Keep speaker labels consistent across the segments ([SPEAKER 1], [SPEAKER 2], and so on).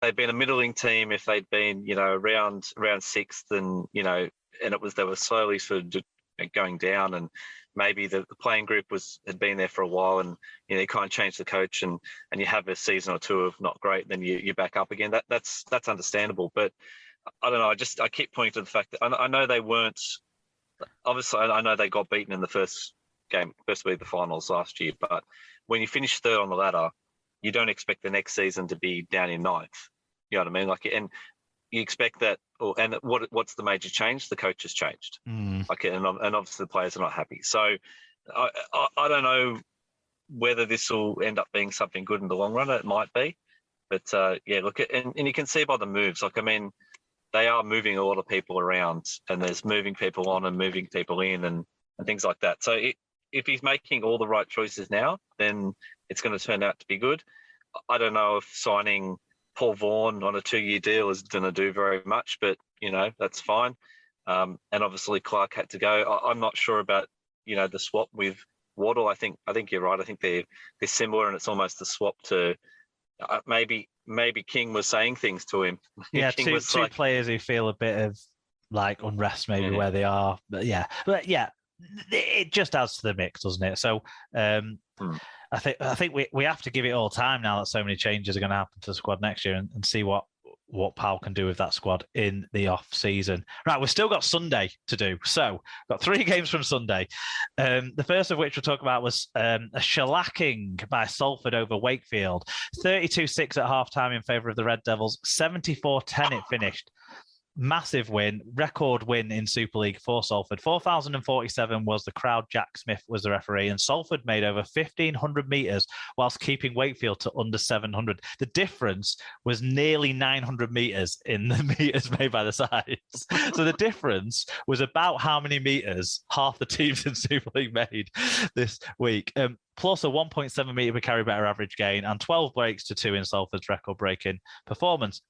[SPEAKER 1] they'd been a middling team, if they'd been, around sixth, and and they were slowly sort of going down, and maybe the playing group had been there for a while, and you kind of change the coach, and you have a season or two of not great, then you back up again. That's understandable, but I don't know. I keep pointing to the fact that I know they weren't. Obviously, I know they got beaten in the first game, first week of the finals last year, but when you finish third on the ladder, you don't expect the next season to be down in ninth. You know what I mean? And you expect that. And what's the major change? The coach has changed. And obviously the players are not happy. So I don't know whether this will end up being something good in the long run. It might be, but look, and you can see by the moves. They are moving a lot of people around, and there's moving people on and moving people in, and things like that. So if he's making all the right choices now, then it's going to turn out to be good. I don't know if signing Paul Vaughan on a 2-year deal is going to do very much, but, that's fine. And obviously Clark had to go. I'm not sure about, the swap with Waddle. I think you're right. I think they're similar, and it's almost a swap to maybe King was saying things to him.
[SPEAKER 2] Yeah, two players who feel a bit of unrest maybe where they are. But yeah, it just adds to the mix, doesn't it? So I think we have to give it all time now that so many changes are going to happen to the squad next year, and see what Powell can do with that squad in the off season. Right, we've still got Sunday to do. So got 3 games from Sunday. The first of which we'll talk about was a shellacking by Salford over Wakefield. 32-6 at halftime in favour of the Red Devils. 74-10 it finished. Massive win, record win in Super League for Salford. 4,047 was the crowd. Jack Smith was the referee, and Salford made over 1,500 metres whilst keeping Wakefield to under 700. The difference was nearly 900 metres in the metres made by the sides. So the difference was about how many metres half the teams in Super League made this week. Plus a 1.7 metre per carry better average gain, and 12 breaks to 2 in Salford's record-breaking performance.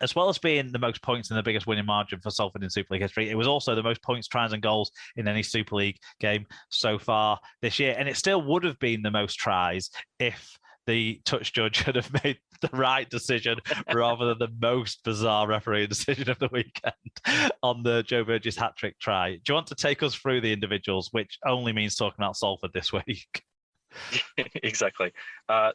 [SPEAKER 2] As well as being the most points and the biggest winning margin for Salford in Super League history, it was also the most points, tries and goals in any Super League game so far this year. And it still would have been the most tries if the touch judge had have made the right decision rather than the most bizarre referee decision of the weekend on the Joe Burgess hat-trick try. Do you want to take us through the individuals, which only means talking about Salford this week?
[SPEAKER 1] Exactly.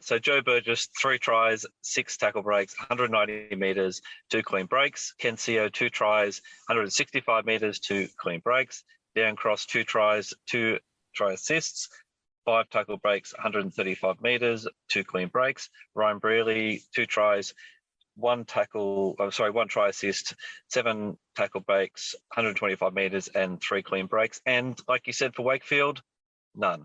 [SPEAKER 1] So Joe Burgess, 3 tries, 6 tackle breaks, 190 metres, 2 clean breaks. Ken Seo, 2 tries, 165 metres, 2 clean breaks. Darren Cross, 2 tries, 2 try assists, 5 tackle breaks, 135 metres, 2 clean breaks. Ryan Brearley, 2 tries, 1 try assist, 7 tackle breaks, 125 metres, and 3 clean breaks. And like you said, for Wakefield, none.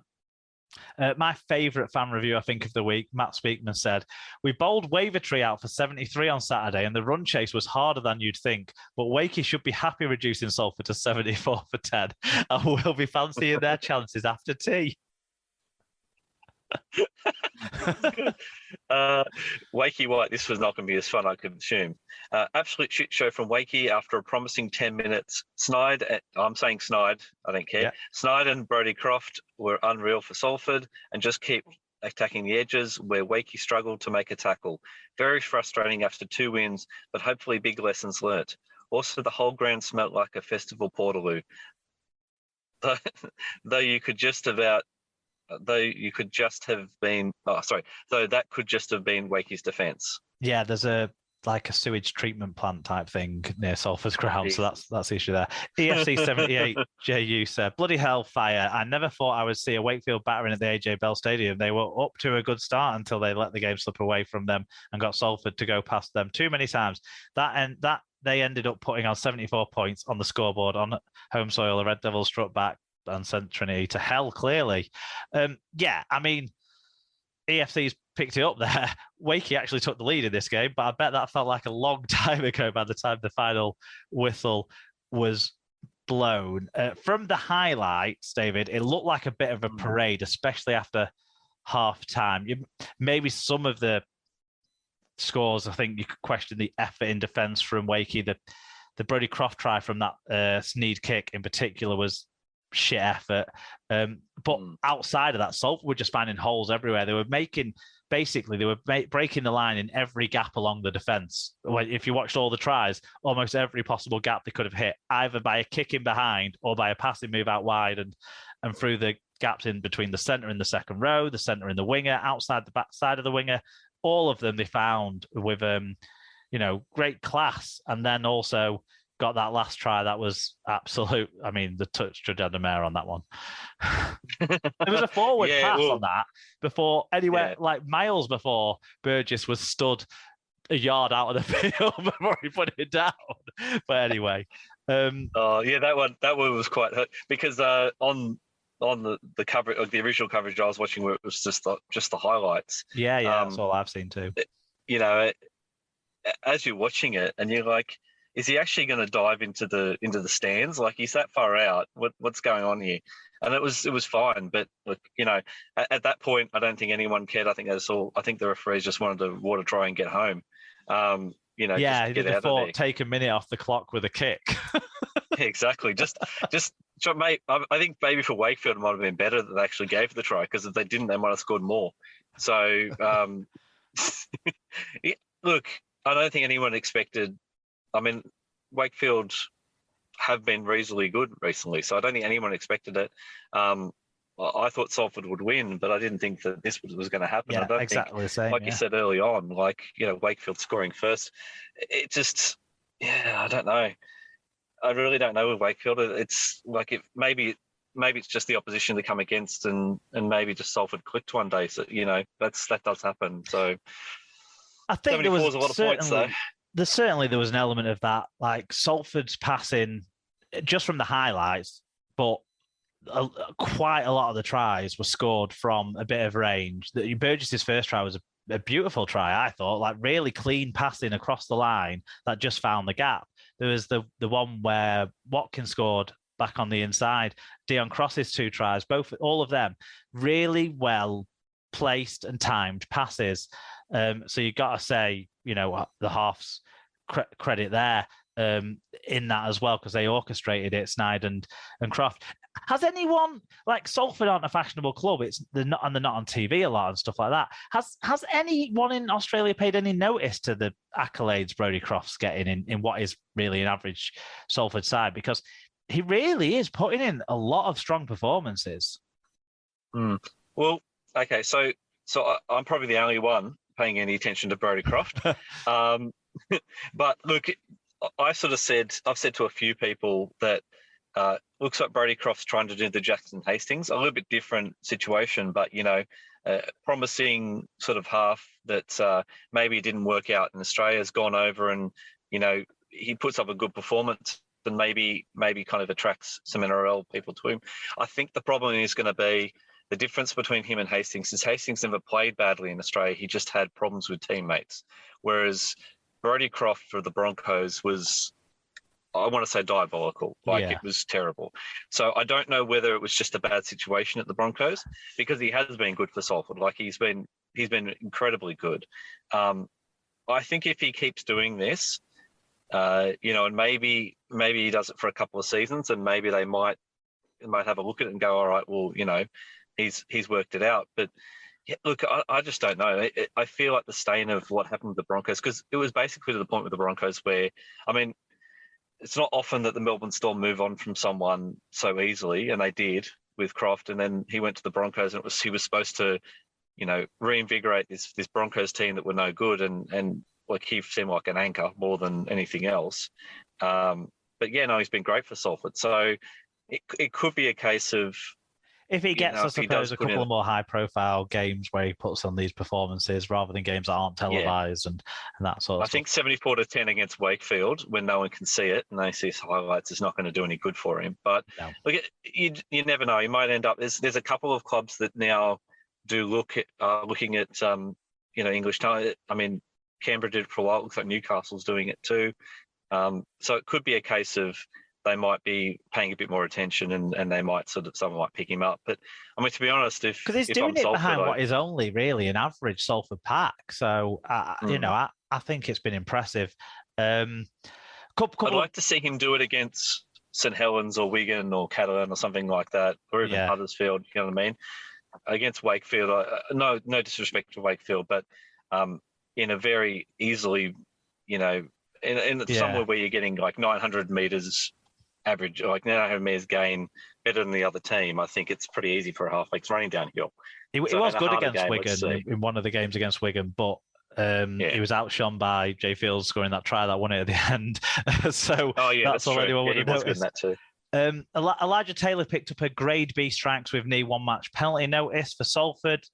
[SPEAKER 2] My favourite fan review, I think, of the week, Matt Speakman said, "We bowled Wavertree out for 73 on Saturday, and the run chase was harder than you'd think. But Wakey should be happy reducing Salford to 74 for 10, and will be fancying their chances after tea."
[SPEAKER 1] Wakey White, this was not going to be as fun, I could assume. Absolute shit show from Wakey after a promising 10 minutes. I'm saying Snide, I don't care. Yeah. Snide and Brodie Croft were unreal for Salford and just keep attacking the edges where Wakey struggled to make a tackle. Very frustrating after 2 wins, but hopefully big lessons learnt. Also, the whole ground smelt like a festival portaloo. Though that could just have been Wakey's defence.
[SPEAKER 2] Yeah, there's a sewage treatment plant type thing near Salford's ground, so that's the issue there. EFC 78 JU said, "Bloody hell, fire. I never thought I would see a Wakefield battering at the AJ Bell Stadium. They were up to a good start until they let the game slip away from them and got Salford to go past them too many times. That they ended up putting on 74 points on the scoreboard on home soil. The Red Devils struck back and sent Trinity to hell, clearly." EFC's picked it up there. Wakey actually took the lead in this game, but I bet that felt like a long time ago by the time the final whistle was blown. From the highlights, David, it looked like a bit of a parade, especially after half-time. Maybe some of the scores, I think you could question the effort in defence from Wakey. The Brodie Croft try from that Sneed kick in particular was shit effort. But outside of that, Salford were just finding holes everywhere. They were making basically they were breaking the line in every gap along the defence. If you watched all the tries, almost every possible gap they could have hit, either by a kick in behind or by a passing move out wide and through the gaps in between the centre and the second row, the centre and the winger, outside the back side of the winger. All of them they found with, great class. And then also got that last try that was absolute. I mean, the touch to Mare on that one. There was a forward pass on that before anywhere, like miles before Burgess was stood a yard out of the field before he put it down. But anyway.
[SPEAKER 1] That one was quite hurt because on the coverage of the original coverage I was watching, where it was just the highlights.
[SPEAKER 2] Yeah, that's all I've seen too.
[SPEAKER 1] As you're watching it, and you're like, is he actually going to dive into the stands? Like, he's that far out. What's going on here? And it was fine, but look, at that point, I don't think anyone cared. I think the referees just wanted the water try and get home.
[SPEAKER 2] They thought take a minute off the clock with a kick.
[SPEAKER 1] Exactly. Just, mate. I think maybe for Wakefield it might have been better that they actually gave the try, because if they didn't, they might have scored more. So, look, I don't think anyone expected. I mean, Wakefield have been reasonably good recently, so I don't think anyone expected it. I thought Salford would win, but I didn't think that this was going to happen.
[SPEAKER 2] Yeah,
[SPEAKER 1] I don't
[SPEAKER 2] exactly
[SPEAKER 1] think,
[SPEAKER 2] the same.
[SPEAKER 1] like you said early on, Wakefield scoring first. It just, I don't know. I really don't know with Wakefield. It's like maybe it's just the opposition to come against, and maybe just Salford clicked one day. So that does happen. So
[SPEAKER 2] I think there was
[SPEAKER 1] a lot of points though.
[SPEAKER 2] There was an element of that, like Salford's passing, just from the highlights, but quite a lot of the tries were scored from a bit of range. Burgess's first try was a beautiful try, I thought, like really clean passing across the line that just found the gap. There was the one where Watkins scored back on the inside. Dion Cross's two tries, all of them, really well placed and timed passes. So you got to say, the half's credit there in that as well, because they orchestrated it, Snide and Croft. Has anyone, like, Salford aren't a fashionable club? They're not on TV a lot and stuff like that. Has anyone in Australia paid any notice to the accolades Brodie Croft's getting in what is really an average Salford side? Because he really is putting in a lot of strong performances.
[SPEAKER 1] Well, okay, so I'm probably the only one paying any attention to Brodie Croft. But look, I've said to a few people that looks like Brodie Croft's trying to do the Jackson Hastings, a little bit different situation, but promising sort of half that maybe didn't work out in Australia, has gone over and he puts up a good performance and maybe kind of attracts some NRL people to him. I think the problem is going to be the difference between him and Hastings is Hastings never played badly in Australia. He just had problems with teammates, whereas Brodie Croft for the Broncos was, I want to say, diabolical. It was terrible. So I don't know whether it was just a bad situation at the Broncos, because he has been good for Salford. Like, he's been incredibly good. I think if he keeps doing this, and maybe he does it for a couple of seasons, and maybe they might have a look at it and go, all right, well, he's worked it out. But yeah, look, I just don't know. I feel like the stain of what happened with the Broncos, because it was basically to the point with the Broncos where, I mean, it's not often that the Melbourne Storm move on from someone so easily, and they did with Croft. And then he went to the Broncos, and he was supposed to, reinvigorate this Broncos team that were no good, and like, he seemed like an anchor more than anything else. But yeah, no, he's been great for Salford. So it could be a case of,
[SPEAKER 2] if he gets, I suppose, a couple of more high-profile games where he puts on these performances rather than games that aren't televised and that sort of stuff. I think
[SPEAKER 1] 74-10 against Wakefield, when no one can see it and they see his highlights, is not going to do any good for him. But look, you never know. You might end up. There's a couple of clubs that now do looking at English talent. I mean, Canberra did it for a while. It looks like Newcastle's doing it too. So it could be a case of they might be paying a bit more attention, and they might someone might pick him up. But I mean, to be honest, because
[SPEAKER 2] he's doing it behind what is only really an average Salford pack, so I think it's been impressive. I'd
[SPEAKER 1] like to see him do it against St Helens or Wigan or Catalan or something like that, or even Huddersfield. You know what I mean? against Wakefield. No disrespect to Wakefield, but in a very easily, in somewhere where you're getting like 900 meters average, like 900 meters gain better than the other team. I think it's pretty easy for a halfback. It's running downhill.
[SPEAKER 2] He was good against Wigan in one of the games against Wigan, but he was outshone by Jay Fields scoring that try that won it at the end. So that's all anyone would have noticed.
[SPEAKER 1] That too.
[SPEAKER 2] Elijah Taylor picked up a grade B strikes with knee 1 match penalty notice for Salford,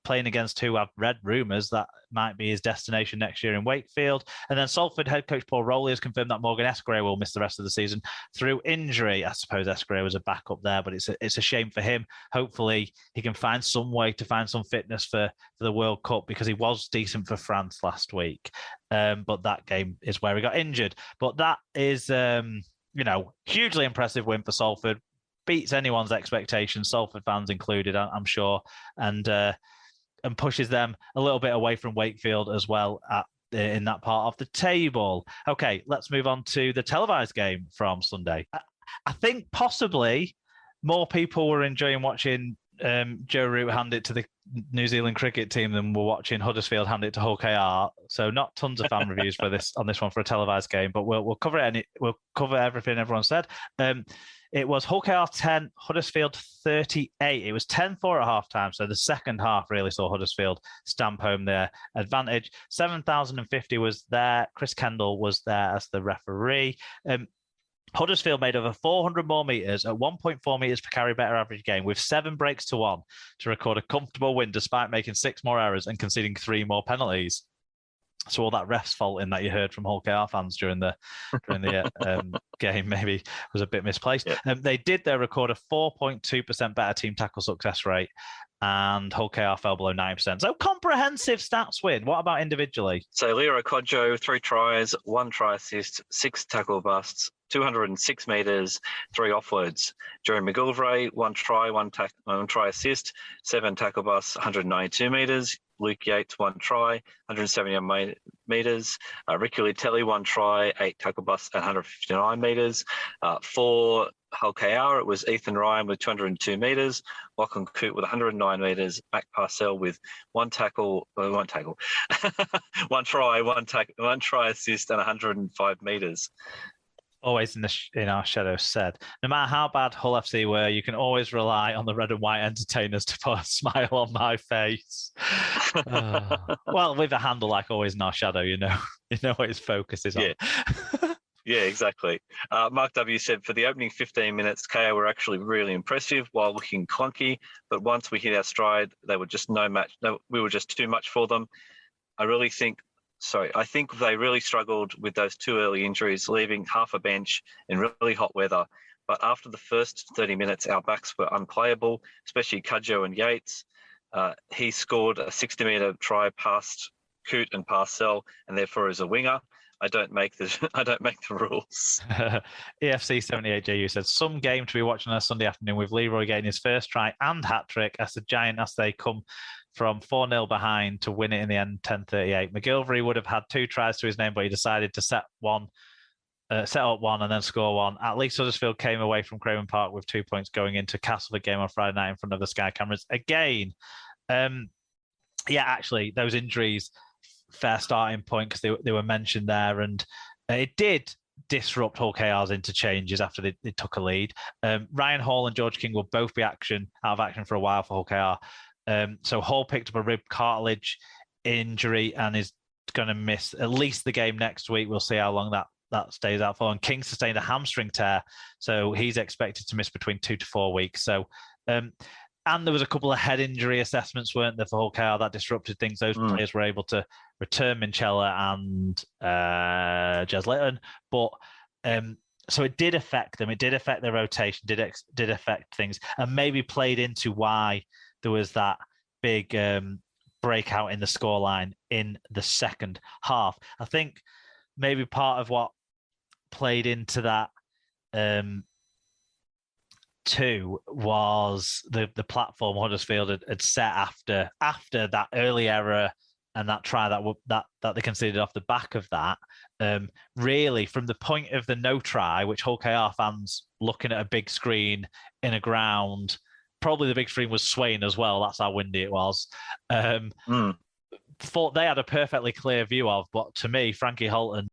[SPEAKER 2] playing against who I've read rumours that might be his destination next year in Wakefield. And then Salford head coach Paul Rowley has confirmed that Morgan Esquire will miss the rest of the season through injury. I suppose Esquire was a backup there, but it's a shame for him. Hopefully he can find some way to find some fitness for the World Cup, because he was decent for France last week. But that game is where he got injured. But that is... hugely impressive win for Salford. Beats anyone's expectations, Salford fans included, I'm sure, and pushes them a little bit away from Wakefield as well in that part of the table. Okay, let's move on to the televised game from Sunday. I think possibly more people were enjoying watching Joe Root hand it to the New Zealand cricket team than were watching Huddersfield hand it to Hull KR. So not tons of fan reviews for this one for a televised game, but we'll cover it. We'll cover everything everyone said. It was Hull KR 10, Huddersfield 38. It was 10-4 at half time. So the second half really saw Huddersfield stamp home their advantage. 7,050 was there. Chris Kendall was there as the referee. Huddersfield made over 400 more metres at 1.4 metres per carry better average game with 7 breaks to 1 to record a comfortable win despite making 6 more errors and conceding 3 more penalties. So all that ref's fault in that you heard from Hull KR fans during the game maybe was a bit misplaced. Yeah. They did record a 4.2% better team tackle success rate, and Hull KR fell below 9%. So comprehensive stats win. What about individually?
[SPEAKER 1] So Leo Kodjo, 3 tries, 1 try assist, 6 tackle busts, 206 metres, 3 offloads. Jeremy McGillivray, 1 try, 1 try assist, 7 tackle busts, 192 metres. Luke Yates, 1 try, 171 metres. Ricky Litelli, 1 try, 8 tackle busts, 159 metres. For Hull KR, it was Ethan Ryan with 202 metres, Lachlan Coote with 109 metres, Mac Parcell with 1 try, 1 try assist, and 105 metres.
[SPEAKER 2] Always in our shadows said, no matter how bad Hull FC were, you can always rely on the red and white entertainers to put a smile on my face. Well, with a handle like always in our shadow, you know what his focus is on.
[SPEAKER 1] Yeah, exactly. Mark W said, for the opening 15 minutes, KO were actually really impressive while looking clunky, but once we hit our stride, they were just no match. No, we were just too much for them. I think they really struggled with those 2 early injuries, leaving half a bench in really hot weather. But after the first 30 minutes, our backs were unplayable, especially Kodjo and Yates. He scored a 60-metre try past Coote and Parcell, and therefore is a winger. I don't make the rules.
[SPEAKER 2] EFC 78JU said, some game to be watching on a Sunday afternoon with Leroy getting his first try and hat-trick as the Giant as they come from 4-0 behind to win it in the end 10-38. McGillivray would have had 2 tries to his name, but he decided to set up one and then score 1. At least Huddersfield came away from Craven Park with 2 points going into Castleford game on Friday night in front of the Sky cameras again. Actually, those injuries, fair starting point because they were mentioned there, and it did disrupt Hull KR's interchanges after they took a lead. Ryan Hall and George King will both be out of action for a while for Hull KR. So Hall picked up a rib cartilage injury and is going to miss at least the game next week. We'll see how long that stays out for. And King sustained a hamstring tear, so he's expected to miss between 2 to 4 weeks. So, and there was a couple of head injury assessments, weren't there, for Hull KR that disrupted things. Those players were able to return, Minchella and Jez Litton, but so it did affect them. It did affect their rotation. Did affect things, and maybe played into why there was that big breakout in the scoreline in the second half. I think maybe part of what played into that too was the platform Huddersfield had set after that early error and that try that they conceded off the back of that. Really, from the point of the no try, which Hull KR fans looking at a big screen in a ground probably the big stream was swaying as well. That's how windy it was. Thought they had a perfectly clear view of, but to me, Frankie Halton